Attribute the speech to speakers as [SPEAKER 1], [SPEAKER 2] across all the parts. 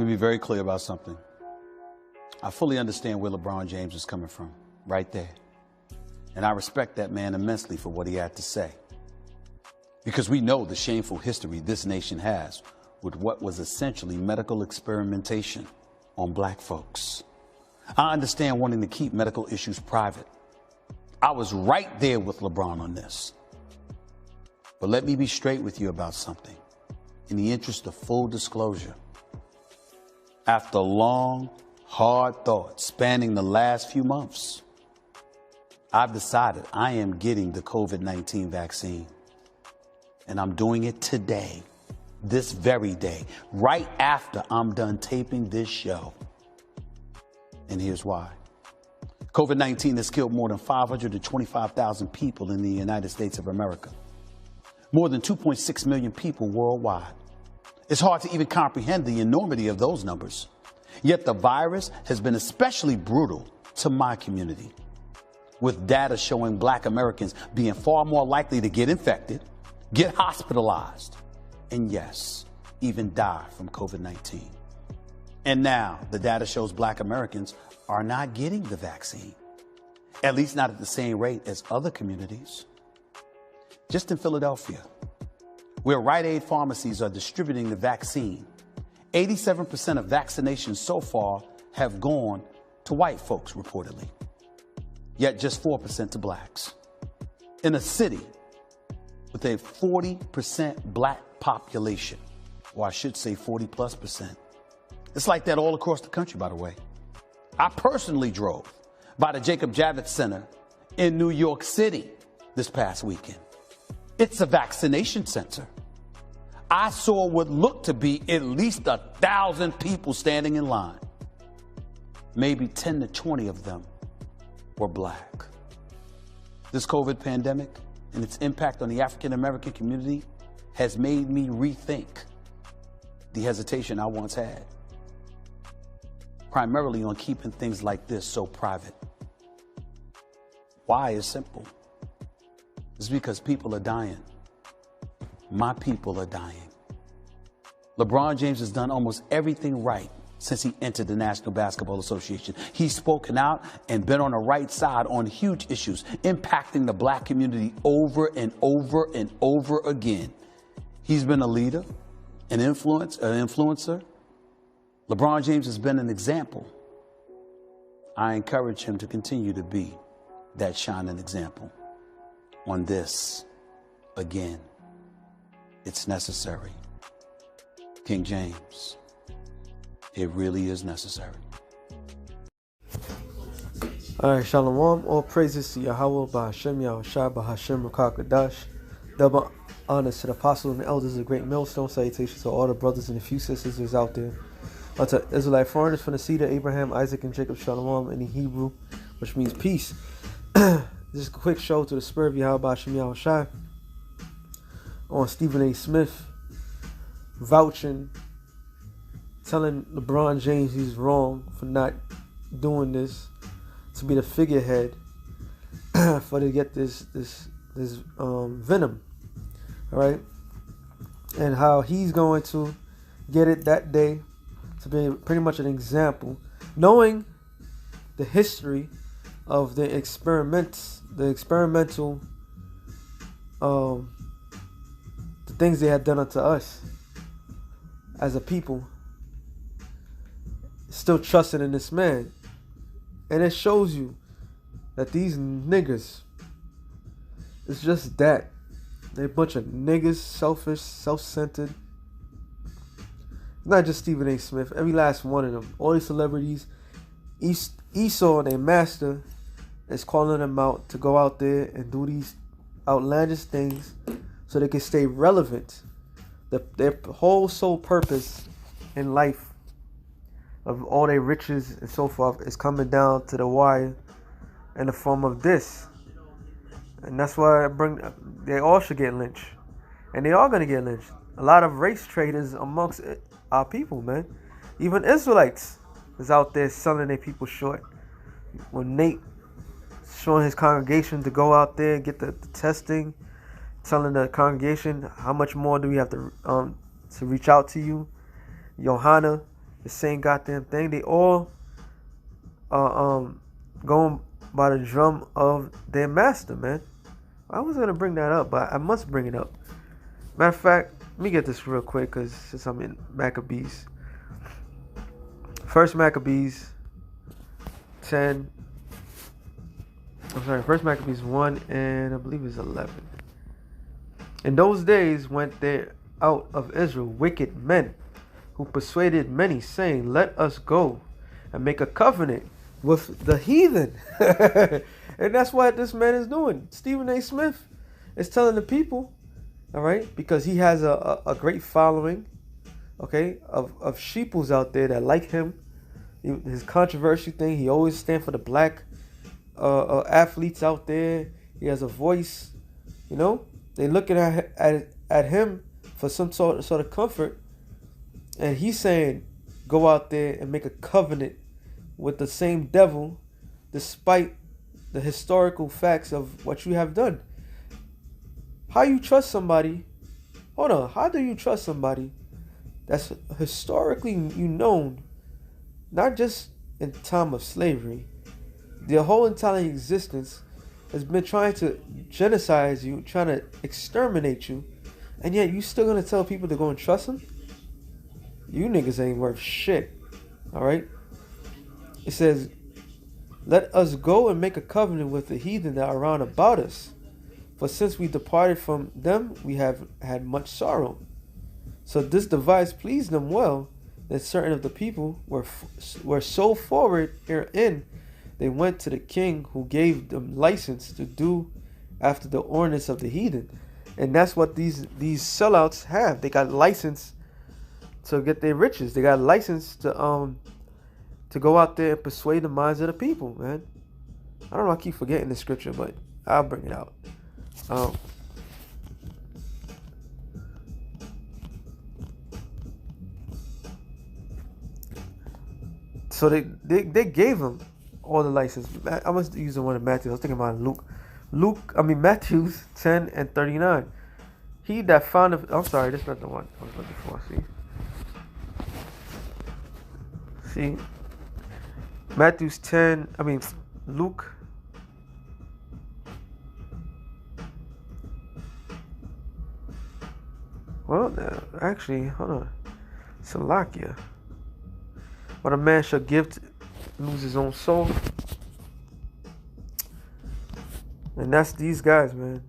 [SPEAKER 1] me be very clear about something. I fully understand where LeBron James is coming from, right there. And I respect that man immensely for what he had to say. Because we know the shameful history this nation has with what was essentially medical experimentation on black folks. I understand wanting to keep medical issues private. I was right there with LeBron on this. But let me be straight with you about something. In the interest of full disclosure, after long, hard thought spanning the last few months, I've decided I am getting the COVID-19 vaccine. And I'm doing it today, this very day, right after I'm done taping this show. And here's why. COVID-19 has killed more than 525,000 people in the United States of America. More than 2.6 million people worldwide. It's hard to even comprehend the enormity of those numbers. Yet the virus has been especially brutal to my community, with data showing black Americans being far more likely to get infected, get hospitalized, and yes, even die from COVID-19. And now the data shows black Americans are not getting the vaccine, at least not at the same rate as other communities. Just in Philadelphia, where Rite Aid pharmacies are distributing the vaccine, 87% of vaccinations so far have gone to white folks, reportedly, yet just 4% to blacks. In a city with a 40% black population, or I should say 40+%. It's like that all across the country, by the way. I personally drove by the Jacob Javits Center in New York City this past weekend. It's a vaccination center. I saw what looked to be at least 1,000 people standing in line. Maybe 10 to 20 of them were black. This COVID pandemic and its impact on the African American community has made me rethink the hesitation I once had, primarily on keeping things like this so private. Why is simple. It's because people are dying. My people are dying. LeBron James has done almost everything right since he entered the National Basketball Association. He's spoken out and been on the right side on huge issues impacting the black community over and over and over again. He's been a leader, an influencer. LeBron James has been an example. I encourage him to continue to be that shining example on this again. It's necessary. King James, it really is necessary.
[SPEAKER 2] All right, Shalom. All praises to Yahawah, BAHASHAM, YAHAWASHI, BAHASHAM, Rakakadash. Double honors to the apostles and the elders of the great millstone. Salutations to all the brothers and a few sisters out there. Unto Israelite foreigners from the seed of Abraham, Isaac, and Jacob, Shalom in the Hebrew, which means peace. Just a quick show to the spirit of Yahweh, BAHASHAM, YAHAWASHI on Stephen A. Smith vouching, telling LeBron James he's wrong for not doing this, to be the figurehead for to get this venom, all right, and how he's going to get it that day, to be pretty much an example, knowing the history of the experimental the things they had done unto us as a people, still trusting in this man. And it shows you that these niggas, it's just that. They're a bunch of niggas, selfish, self-centered. Not just Stephen A. Smith, every last one of them. All these celebrities, Esau and their master is calling them out to go out there and do these outlandish things so they can stay relevant. Their whole sole purpose in life of all their riches and so forth is coming down to the wire in the form of this. And that's why they all should get lynched. And they are going to get lynched. A lot of race traders amongst our people, man. Even Israelites is out there selling their people short. When Nate showing his congregation to go out there and get the testing, telling the congregation how much more do we have to reach out to you. Johanna the same goddamn thing. They all going by the drum of their master, man. I was gonna bring that up, but I must bring it up. Matter of fact, let me get this real quick, because since I'm in Maccabees. First Maccabees 10. I'm sorry, First Maccabees 1 and I believe it's 11. In those days went there out of Israel wicked men, who persuaded many, saying, let us go and make a covenant with the heathen. And that's what this man is doing. Stephen A. Smith is telling the people, all right, because he has a great following, okay, of sheeples out there that like him. His controversy thing, he always stand for the black athletes out there. He has a voice, you know. They looking at him for some sort of comfort, and he's saying, go out there and make a covenant with the same devil, despite the historical facts of what you have done. How you trust somebody? Hold on. How do you trust somebody that's historically known, not just in time of slavery, their whole entire existence has been trying to genocide you, trying to exterminate you, and yet you still gonna tell people to go and trust them? You niggas ain't worth shit. All right. It says, let us go and make a covenant with the heathen that are round about us. For since we departed from them, we have had much sorrow. So this device pleased them well, that certain of the people were so forward herein, they went to the king, who gave them license to do after the ordinance of the heathen. And that's what these sellouts have. They got license to get their riches. They got license to go out there and persuade the minds of the people, man. I don't know, I keep forgetting the scripture, but I'll bring it out. So they gave him all the license. I must use the one in Matthew. I was thinking about Matthew 10 and 39. He that found I'm sorry, that's not the one I was looking for. See, Matthew's 10. Luke. Well, actually, hold on. Salakia. What a man shall give to lose his own soul. And that's these guys, man.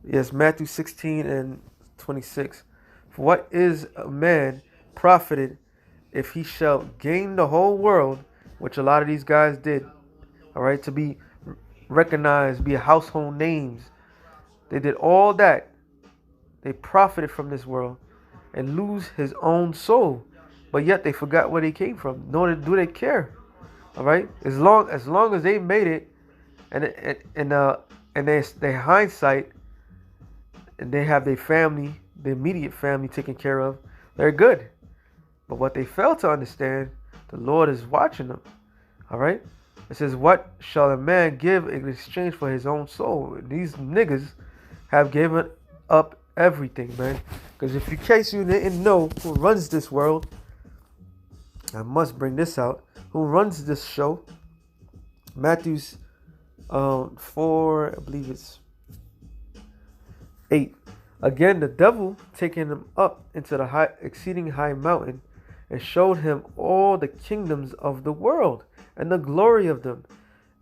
[SPEAKER 2] Yes, Matthew 16 and 26. For what is a man profited if he shall gain the whole world, which a lot of these guys did, all right, to be recognized, be household names. They did all that. They profited from this world and lose his own soul. But yet they forgot where they came from, nor do they care. All right, as long as they made it, and their hindsight, and they have their family, their immediate family taken care of, they're good. But what they fail to understand, the Lord is watching them. All right, it says, "What shall a man give in exchange for his own soul?" These niggas have given up everything, man. Because if in case you didn't know who runs this world, I must bring this out. Who runs this show? Matthew's 4, I believe it's 8. Again, the devil taking him up into the exceeding high mountain, and showed him all the kingdoms of the world and the glory of them.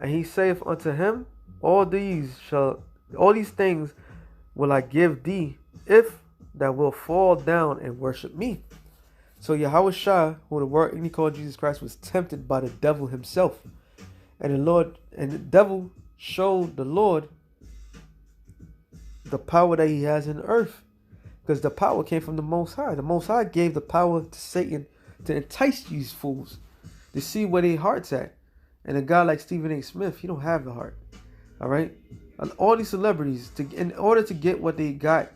[SPEAKER 2] And he saith unto him, all these things will I give thee, if thou wilt fall down and worship me. So YAHAWASHI, who the word he called Jesus Christ, was tempted by the devil himself. And the devil showed the Lord the power that he has in the earth. Because the power came from the Most High. The Most High gave the power to Satan to entice these fools, to see where their heart's at. And a guy like Stephen A. Smith, he don't have the heart. All right? All these celebrities, in order to get what they got,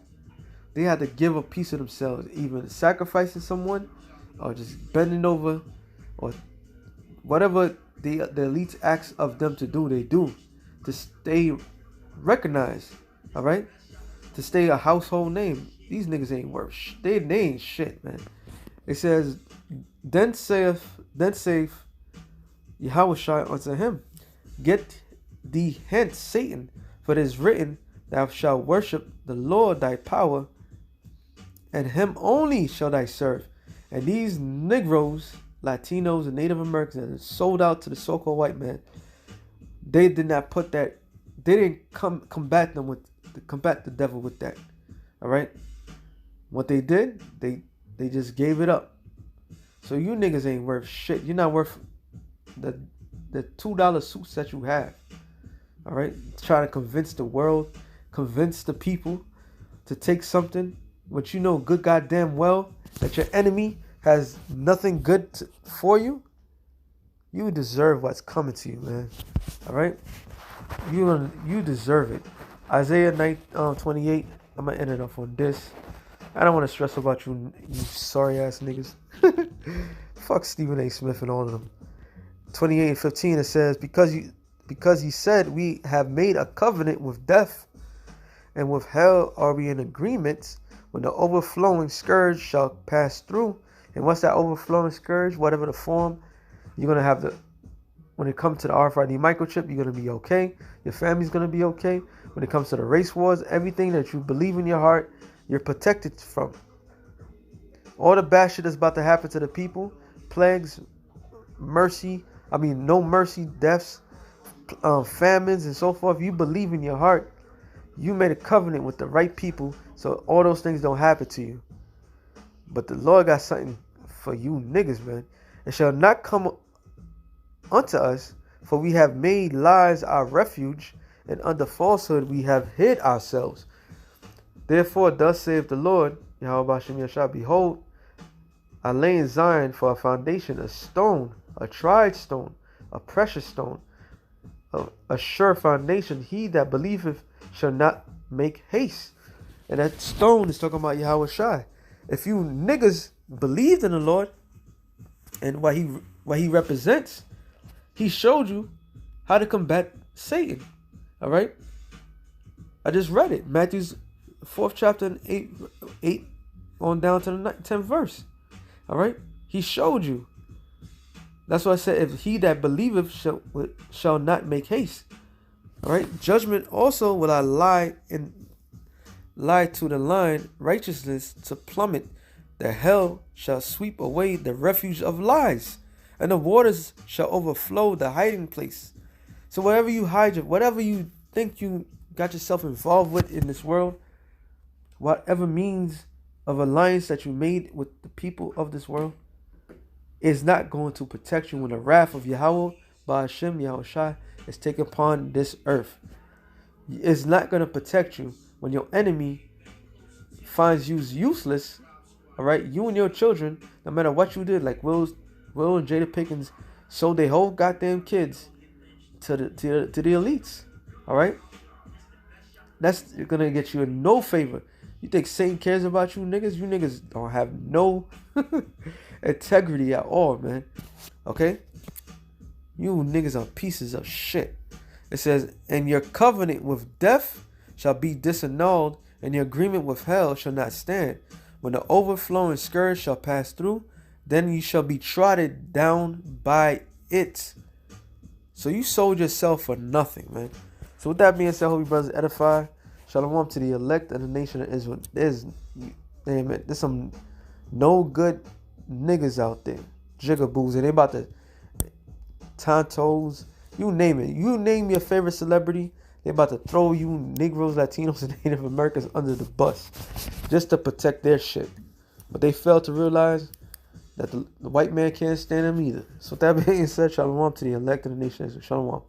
[SPEAKER 2] they had to give a piece of themselves, even sacrificing someone, or just bending over, or whatever the elite acts of them to do, they do to stay recognized. All right, to stay a household name. These niggas ain't worth shit. They ain't shit, man. It says, Then saith Yahawashi unto him, Get thee hence, Satan, for it is written, Thou shalt worship the Lord thy power, and him only shall thy serve. And these Negroes, Latinos, and Native Americans that are sold out to the so-called white man, they did not put that, they didn't combat the devil with that. All right? What they did, they just gave it up. So you niggas ain't worth shit. You're not worth the $2 suits that you have. All right? Trying to convince the world, convince the people to take something which you know good goddamn well that your enemy has nothing good for you. You deserve what's coming to you, man. All right? You deserve it. Isaiah 28. I'm going to end it off on this. I don't want to stress about you sorry ass niggas. Fuck Stephen A. Smith and all of them. 28:15 it says, because he said, we have made a covenant with death, and with hell are we in agreement, when the overflowing scourge shall pass through. And what's that overflowing scourge? Whatever the form, you're going to have when it comes to the RFID microchip, you're going to be okay. Your family's going to be okay. When it comes to the race wars, everything that you believe in your heart, you're protected from. All the bad shit that's about to happen to the people, plagues, no mercy, deaths, famines, and so forth. You believe in your heart. You made a covenant with the right people, so all those things don't happen to you. But the Lord got something for you niggas, man. It shall not come unto us, for we have made lies our refuge, and under falsehood we have hid ourselves. Therefore, thus saith the Lord, Yahawah, behold, I lay in Zion for a foundation, a stone, a tried stone, a precious stone, a sure foundation. He that believeth shall not make haste. And that stone is talking about Yahawashi. If you niggas believed in the Lord and what he represents, he showed you how to combat Satan. All right? I just read it. Matthew's 4th chapter and 8 on down to the 10th verse. All right? He showed you. That's why I said, if he that believeth shall not make haste. All right? Judgment also will I lie to the line, righteousness to plummet. The hell shall sweep away the refuge of lies, and the waters shall overflow the hiding place. So whatever you hide, whatever you think you got yourself involved with in this world, whatever means of alliance that you made with the people of this world, is not going to protect you when the wrath of Yahawah, BAHASHAM, Yahawashi is taken upon this earth. It's not going to protect you when your enemy finds you useless. All right, you and your children, no matter what you did, like Will and Jada Pinkins sold their whole goddamn kids to the elites. All right, that's gonna get you in no favor. You think Satan cares about you niggas? You niggas don't have no integrity at all, man. Okay, you niggas are pieces of shit. It says, and your covenant with death shall be disannulled, and your agreement with hell shall not stand. When the overflowing scourge shall pass through, then you shall be trodden down by it. So you sold yourself for nothing, man. So with that being said, I hope you brothers edify. Shalom to the elect of the nation of Israel. There's some no good niggas out there. Jigaboos, and they about to Tontos. You name it. You name your favorite celebrity. They're about to throw you Negroes, Latinos, and Native Americans under the bus just to protect their shit. But they fail to realize that the white man can't stand them either. So with that being said, shalom to the elect of the nation. Shalom.